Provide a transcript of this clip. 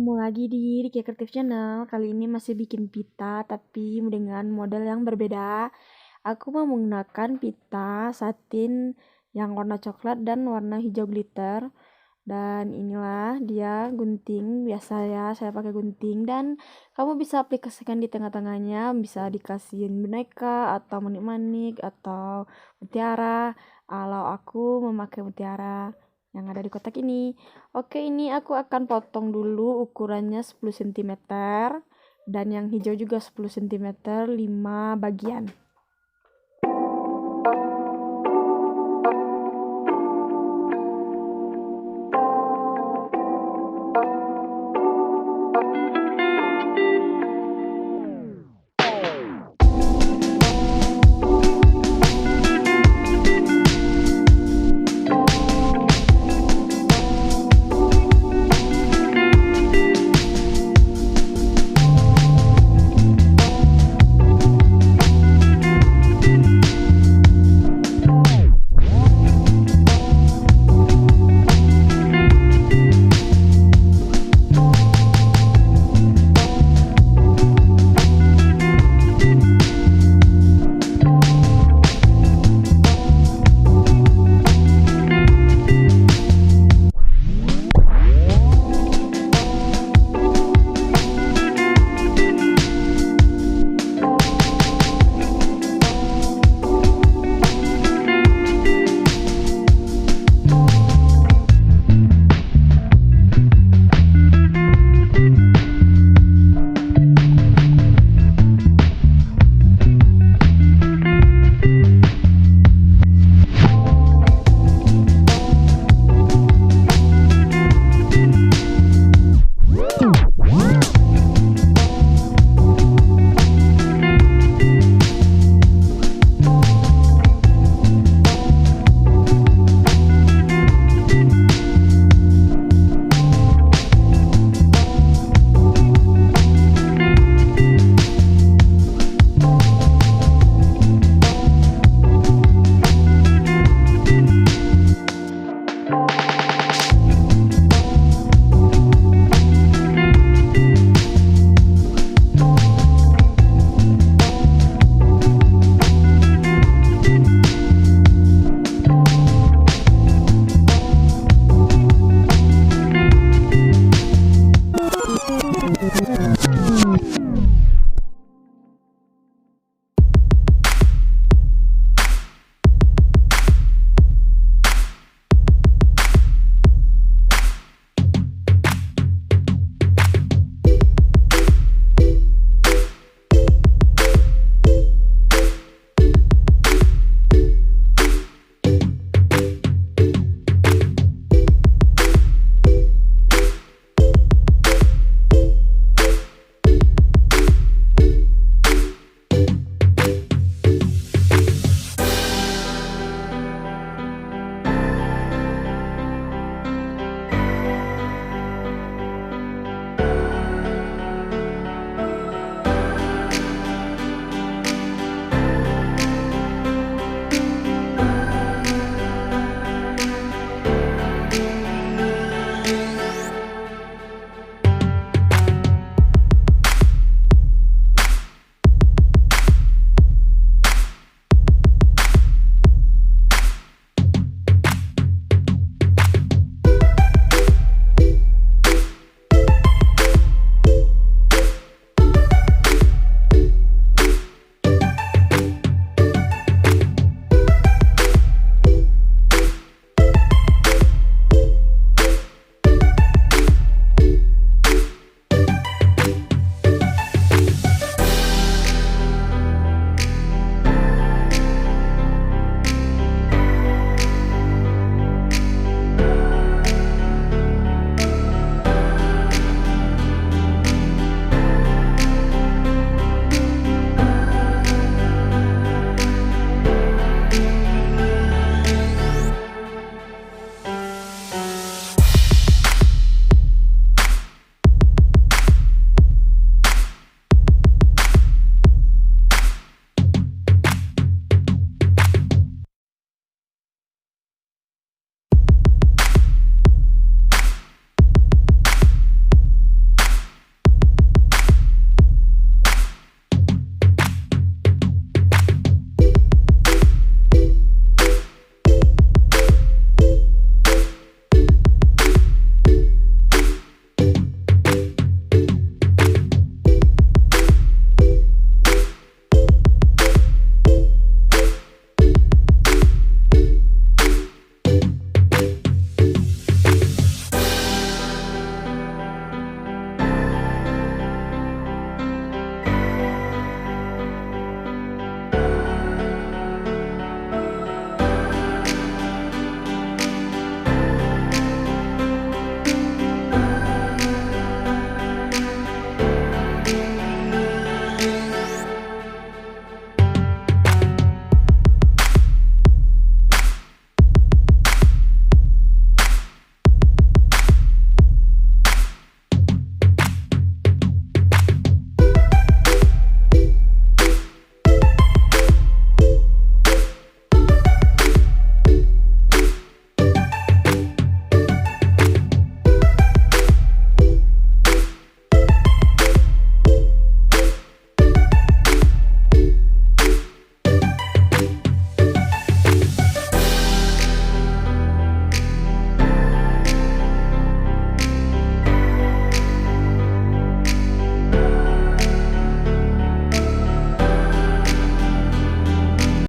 Ketemu lagi di Riki Kreatif Channel. Kali ini masih bikin pita tapi dengan model yang berbeda. Aku mau menggunakan pita satin yang warna coklat dan warna hijau glitter. Dan inilah dia gunting. Biasa ya saya pakai gunting, dan kamu bisa aplikasikan di tengah-tengahnya, bisa dikasihin boneka atau manik-manik atau mutiara. Kalau aku memakai mutiara yang ada di kotak ini. Oke, ini aku akan potong dulu ukurannya 10 cm dan yang hijau juga 10 cm, 5 bagian.